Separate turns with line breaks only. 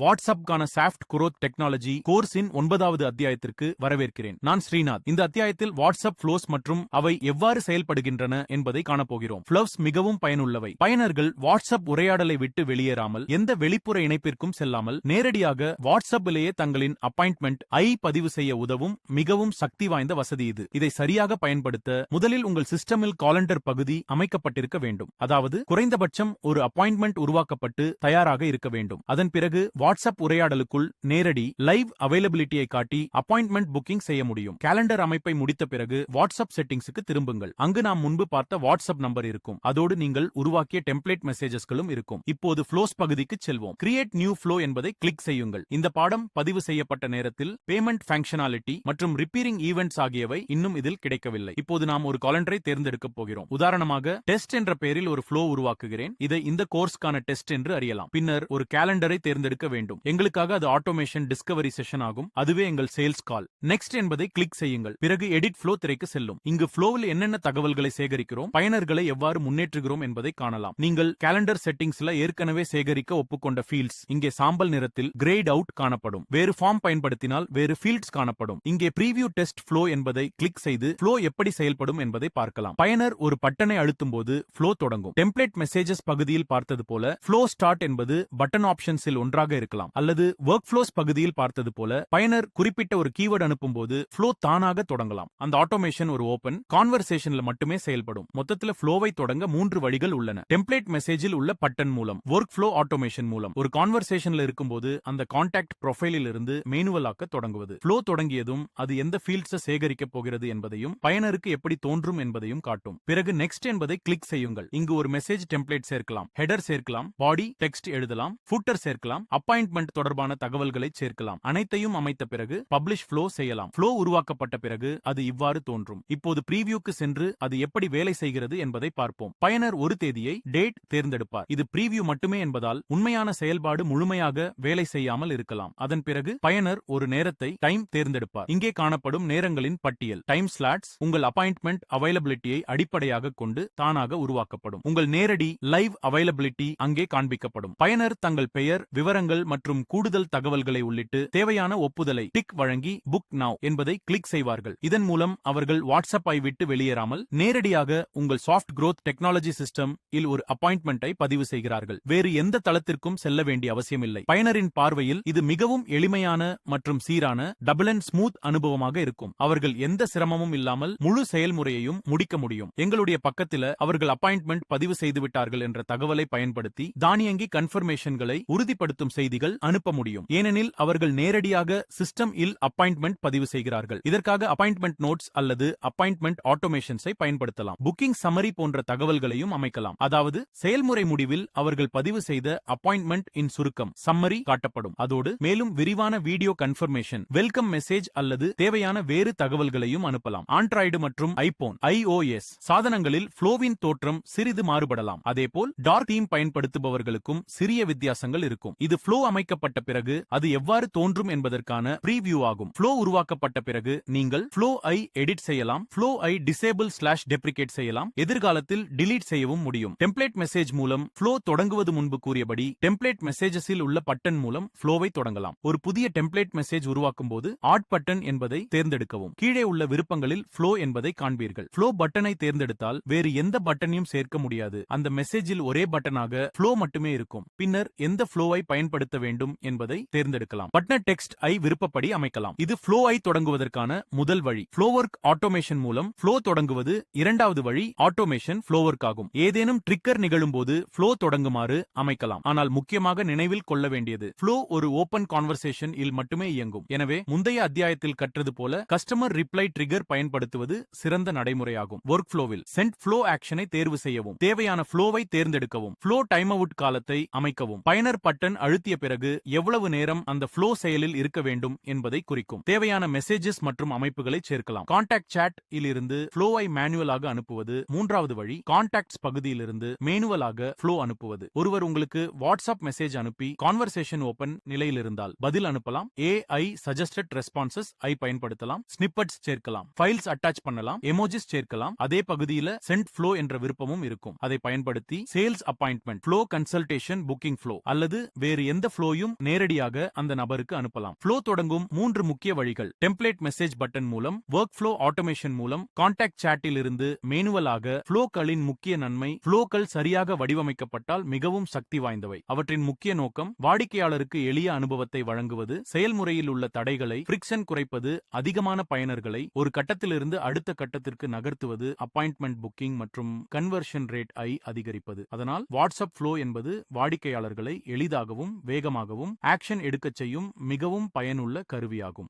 வாட்ஸ்அப்கான soft growth technology கோர்ஸின் 9வது அத்தியாயத்திற்கு வரவேற்கிறேன். நான் ஸ்ரீநாத். இந்த அத்தியாயத்தில் வாட்ஸ்அப் ஃப்ளோஸ் மற்றும் அவை எவ்வாறு செயல்படுகின்றன என்பதை காணப்போகிறோம். ஃப்ளோஸ் மிகவும் பயனுள்ளவை. பயனர்கள் வாட்ஸ்அப் உரையாடலை விட்டு வெளியேறாமல், எந்த வெளிப்புற இணைப்பிற்கும் செல்லாமல், நேரடியாக வாட்ஸ்அப்பிலேயே தங்களின் அப்பாயின்ட்மெண்ட் பதிவு செய்ய உதவும் மிகவும் சக்தி வாய்ந்த வசதி இது. இதை சரியாக பயன்படுத்த முதலில் உங்கள் சிஸ்டமில் காலண்டர் பகுதி அமைக்கப்பட்டிருக்க வேண்டும். அதாவது குறைந்தபட்சம் ஒரு அப்பாயின்ட்மெண்ட் உருவாக்கப்பட்டு தயாராக இருக்க வேண்டும். அதன் பிறகு வாட்ஸ்அப் உரையாடலுக்குள் நேரடி லைவ் அவைலபிலிட்டியை காட்டி அப்பாயின்ட்மெண்ட் புக்கிங் செய்ய முடியும். கேலண்டர் அமைப்பை முடித்த பிறகு வாட்ஸ்அப் செட்டிங்ஸுக்கு திரும்புங்கள். அங்கு நாம் முன்பு பார்த்த வாட்ஸ்அப் நம்பர் இருக்கும். அதோடு நீங்கள் உருவாக்கிய டெம்ப்ளேட் மெசேஜஸ்களும் இருக்கும். இப்போது ஃப்ளோஸ் பகுதிக்கு செல்வோம். கிரியேட் நியூ ஃப்ளோ என்பதை கிளிக் செய்யுங்கள். இந்த பாடம் பதிவு செய்யப்பட்ட நேரத்தில் பேமெண்ட் ஃபங்க்ஷனாலிட்டி மற்றும் ரிப்பீரிங் ஈவென்ட்ஸ் ஆகியவை இன்னும் இதில் கிடைக்கவில்லை. இப்போது நாம் ஒரு காலண்டரை தேர்ந்தெடுக்க போகிறோம். உதாரணமாக டெஸ்ட் என்ற பெயரில் ஒரு ஃப்ளோ உருவாக்குகிறேன். இதை இந்த கோர்ஸ்க்கான டெஸ்ட் என்று அறியலாம். பின்னர் ஒரு கேலண்டரை தேர்ந்தெடுக்க வேண்டும். எங்களுக்காக அது ஆட்டோமேஷன் டிஸ்கவரி செஷன் ஆகும். அதுவே எங்கள் சேல்ஸ் கால். நெக்ஸ்ட் என்பதை கிளிக் செய்யுங்கள். பிறகு எடிட் ஃப்ளோ திரைக்கு செல்லும். இங்கு ஃப்ளோவில் என்னென்ன தகவல்களை சேகரிக்கிறோம், பயனர்களை எவ்வாறு முன்னேற்றுகிறோம் என்பதை காணலாம். நீங்கள் கேலண்டர் செட்டிங்ஸ்ல ஏற்கனவே சேகரிக்க ஒப்புக்கொண்ட ஃபீல்ட்ஸ் இங்கே சாம்பல் நிறத்தில் கிரேட் அவுட் காணப்படும். வேறு ஃபார்ம் பயன்படுத்தினால் வேறு ஃபீல்ட்ஸ் காணப்படும். இங்கே preview டெஸ்ட் ஃப்ளோ என்பதை கிளிக் செய்து ஃப்ளோ எப்படி செயல்படும் என்பதை பார்க்கலாம். பயனர் ஒரு பட்டனை அழுத்தும் போது ஃப்ளோ தொடங்கும். டெம்ப்ளேட் மெசேஜஸ் பகுதியில் பார்த்தது போல ஃப்ளோ ஸ்டார்ட் என்பது பட்டன் ஆப்ஷன்ஸில் ஒன்றாக இருக்கலாம். அல்லது ஒர்க் ஃப்ளோஸ் பகுதியில் பார்த்தது போல பயனர் குறிப்பிட்ட ஒரு கீவேர்ட் அனுப்பும் போது ஃப்ளோ தானாக தொடங்கலாம். அந்த ஆட்டோமேஷன் ஒரு ஓபன் கான்வர்சேஷன்ல மட்டுமே செயல்படும். மொத்தத்தில் ஃப்ளோவை தொடங்க 3 வழிகள் உள்ளன. டெம்ப்ளேட் மெசேஜில் உள்ள பட்டன் மூலம், ஒர்க் ஃப்ளோ ஆட்டோமேஷன் மூலம், ஒரு கான்வர்சேஷன்ல இருக்கும்போது அந்த கான்டாக்ட் ப்ரொஃபைலில் இருந்து மேனுவலாக்க தொடங்குவது. ஃப்ளோ தொடங்கியதும் அது எந்த ஃபீல்ட்ஸ் சேகரிக்க போகிறது என்பதையும் பயனருக்கு எப்படி தோன்றும் என்பதையும் காட்டும். பிறகு நெக்ஸ்ட் என்பதை கிளிக் செய்யுங்கள். இங்கு ஒரு மெசேஜ் டெம்ப்ளேட் சேர்க்கலாம், ஹெடர் சேர்க்கலாம், பாடி டெக்ஸ்ட் எழுதலாம், ஃபூட்டர் சேர்க்கலாம், அப்பாயின்ட்மெண்ட் தொடர்பான தகவல்களை சேர்க்கலாம். அனைத்தையும் அமைத்த பிறகு பப்ளிஷ் ஃப்ளோ செய்யலாம். ஃப்ளோ உருவாக்கப்பட்ட பிறகு அது இவ்வாறு தோன்றும். இப்போது preview-க்கு சென்று அது எப்படி வேலை செய்கிறது என்பதை பார்ப்போம். பயனர் ஒரு தேதியை டேட் தேர்ந்தெடுப்பார். இது preview மட்டுமே என்பதால் உண்மையான செயல்பாடு முழுமையாக வேலை செய்யாமல் இருக்கலாம். அதன் பிறகு பயனர் ஒரு நேரத்தை டைம் தேர்ந்தெடுப்பார். இங்கே காணப்படும் நேரங்களின் பட்டியல் டைம் ஸ்லாட்ஸ் உங்கள் அப்பாயின்ட்மெண்ட் அவைலபிலிட்டியை அடிப்படையாக கொண்டு தானாக உருவாக்கப்படும். உங்கள் நேரடி லைவ் அவைலபிலிட்டி அங்கே காண்பிக்கப்படும். பயனர் தங்கள் பெயர், விவரங்கள் மற்றும் கூடுதல் தகவல்களை உள்ளிட்டு தேவையான ஒப்புதலை டிக் வழங்கி புக் நவ் என்பதை கிளிக் செய்வார்கள். இதன் மூலம் அவர்கள் வாட்ஸ்அப்பை விட்டு வெளியேறாமல் நேரடியாக உங்கள் சாஃப்ட் growth டெக்னாலஜி சிஸ்டம் இல் ஒரு அப்பாயின்ட்மெண்ட்டை பதிவு செய்கிறார்கள். வேறு எந்த தளத்திற்கும் செல்ல வேண்டிய அவசியமில்லை. பயனரின் பார்வையில் இது மிகவும் எளிமையான மற்றும் சீரான டபுள் அண்ட் ஸ்மூத் அனுபவமாக இருக்கும். அவர்கள் எந்த சிரமமும் இல்லாமல் முழு செயல்முறையையும் முடிக்க முடியும். எங்களுடைய பக்கத்தில் அவர்கள் அப்பாயின்ட்மெண்ட் பதிவு செய்து விட்டார்கள் என்ற தகவலை பயன்படுத்தி தானியங்கி கன்ஃபர்மேஷன்களை உறுதிப்படுத்தும் செய்திகள் அனுப்ப முடியும். ஏனெனில் அவர்கள் நேரடியாக சிஸ்டம் இல் அப்பாயின்ட்மெண்ட் பதிவு செய்கிறார்கள். இதற்காக அப்பாயின்ட்மெண்ட் நோட்ஸ் அல்லது அப்பாயின்ட்மெண்ட் ஆட்டோமேஷன்ஸை பயன்படுத்தலாம். புக்கிங் சம்மரி போன்ற தகவல்களையும் அமைக்கலாம். அதாவது செயல்முறை முடிவில் அவர்கள் பதிவு செய்த அப்பாயின்ட்மெண்ட் இன் சுருக்கம் சம்மரி காட்டப்படும். அதோடு மேலும் விரிவான வீடியோ கன்ஃபர்மேஷன், வெல்கம் மெசேஜ் அல்லது தேவையான வேறு தகவல்களையும் அனுப்பலாம். ஆண்ட்ராய்டு மற்றும் ஐபோன் iOS சாதனங்களில் ஃப்ளோவின் தோற்றம் சிறிது மாறுபடலாம். அதேபோல் டார்க் தீம் பயன்படுத்துபவர்களுக்கும் சிறிய வித்தியாசங்கள் இருக்கும். இது ஃப்ளோ அமைக்கப்பட்ட பிறகு அது எவ்வாறு தோன்றும் என்பதற்கான preview ஆகும். ஃப்ளோ உருவாக்கப்பட்ட பிறகு நீங்கள் ஃப்ளோ எடிட் செய்யலாம், ஃப்ளோ disable/deprecate செய்யலாம், எதிர்காலத்தில் delete செய்யவும் முடியும். டெம்ப்ளேட் மெசேஜ் மூலம் ஃப்ளோ தொடங்குவது முன்பு கூறியபடி டெம்ப்ளேட் மெசேஜஸில் உள்ள பட்டன் மூலம் ஃப்ளோவை தொடங்கலாம். ஒரு புதிய டெம்ப்ளேட் மெசேஜ் உருவாக்கும் போது ஆட் பட்டன் என்பதை தேர்ந்தெடுக்கவும். கீழே உள்ள விருப்பங்களில் ஃப்ளோ என்பதை காண்பீர்கள். ஃப்ளோ பட்டனை தேர்ந்தெடுத்தால் வேறு எந்த பட்டனையும் சேர்க்க முடியாது. அந்த மெசேஜில் ஒரே பட்டனாக ஃப்ளோ மட்டுமே இருக்கும். பின்னர் எந்த ஃப்ளோவை பயன்படுத்த வேண்டும் என்பதை தேர்ந்தெடுக்கலாம். பட்னர் டெக்ஸ்ட் விருப்பப்படி அமைக்கலாம். இது ஃப்ளோ தொடங்குவதற்கான முதல் வழி. ஃப்ளோ ஒர்க் ஆட்டோமேஷன் மூலம் ஃப்ளோ தொடங்குவது. இரண்டாவது வழி ஆட்டோமேஷன் ஃப்ளோ ஒர்க் ஆகும். ஏதேனும் ட்ரிக்கர் நிகழும் போது ஃப்ளோ தொடங்குமாறு அமைக்கலாம். ஆனால் முக்கியமாக நினைவில் கொள்ள வேண்டியது, ஃப்ளோ ஒரு ஓபன் கான்வர்சேஷன் இல் மட்டுமே இயங்கும். எனவே முந்தைய அத்தியாயத்தில் கற்றது போல கஸ்டமர் ரிப்ளை ட்ரிகர் பயன்படுத்துவது சிறந்த நடைமுறையாகும். ஒர்க் ஃப்ளோவில் சென்ட் ஃப்ளோ ஆக்ஷனை தேர்வு செய்யவும். தேவையான ஃப்ளோவை தேர்ந்தெடுக்கவும். ஃப்ளோ டைம் அவுட் காலத்தை அமைக்கவும். பயனர் பட்டன் அழுத்திய பிறகு எவ்வளவு நேரம் அந்த ஃப்ளோ செயலில் இருக்க வேண்டும் என்பதை குறிக்கும். தேவையான மெசேஜஸ் மற்றும் அமைப்புகளை சேர்க்கலாம். கான்டாக்ட் சாட் இல் இருந்து ஃப்ளோவை மேனுவலாக அனுப்புவது மூன்றாவது வழி. கான்டாக்ட்ஸ் பகுதியிலிருந்து மேனுவலாக ஃப்ளோ அனுப்புவது. ஒருவர் உங்களுக்கு வாட்ஸ்அப் மெசேஜ் அனுப்பி கான்வர்சேஷன் ஓபன் நிலையில் இருந்தால் பதில் அனுப்பலாம். AI சஜஸ்டட் ரெஸ்பான்சஸ் பயன்படுத்தலாம். ஸ்னிப்பட்ஸ் சேர்க்கலாம். ஃபைல்ஸ் அட்டாச் பண்ணலாம். எமோஜிஸ் சேர்க்கலாம். அதே பகுதியில் சென்ட் ஃப்ளோ என்ற விருப்பமும் இருக்கும். அதை பயன்படுத்தி sales appointment, flow consultation, booking flow அல்லது வேறு எந்த ஃப்ளோயும் நேரடியாக அந்த நபருக்கு அனுப்பலாம். ஃப்ளோ தொடங்கும் 3 முக்கிய வழிகள்: டெம்ப்ளேட் மெசேஜ் பட்டன் மூலம், ஒர்க் ஃப்ளோ ஆட்டோமேஷன் மூலம், கான்டாக்ட் சாட்டில் இருந்து மேனுவலாக. ஃப்ளோக்களின் முக்கிய நன்மை: ஃப்ளோக்கள் சரியாக வடிவமைக்கப்பட்டால் மிகவும் சக்தி வாய்ந்தவை. அவற்றின் முக்கிய நோக்கம் வாடிக்கையாளருக்கு எளிய அனுபவத்தை வழங்குவது, செயல்முறையில் உள்ள தடைகளை ஃபிரிக்ஷன் குறைப்பது, அதிகமான பயனர்களை ஒரு கட்டத்திலிருந்து அடுத்த கட்டத்திற்கு நகர்த்துவது, அப்பாயின்ட்மெண்ட் புக்கிங் மற்றும் கன்வர்ஷன் ரேட் ஐ அதிகரிப்பது. அதனால் வாட்ஸ்அப் ஃப்ளோ என்பது வாடிக்கையாளர்களை எளிதாகவும் வேகமாகவும் ஆக்ஷன் எடுக்கச் செய்யும் மிகவும் பயனுள்ள கருவியாகும்.